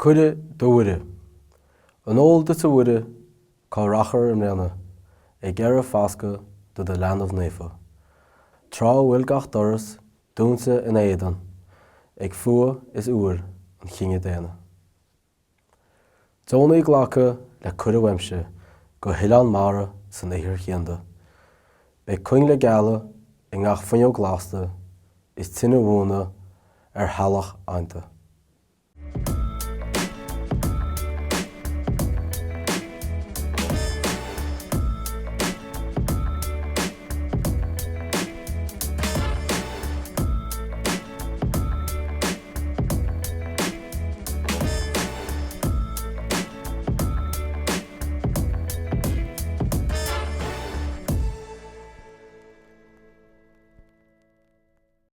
Cuide do uire. An ól de sa uire cá rachar an réna ag gearradh fasca do the land of Nefa. Trá bhfuil gach doras dúnsa in éadan ag fua is uair an chinge déana. Dóna ghlacha le cuide weimse go hileán mara san éithir chéanda. Be cuing le geala i ngach fainneog glásta is tine bhúna ar hallach ainte.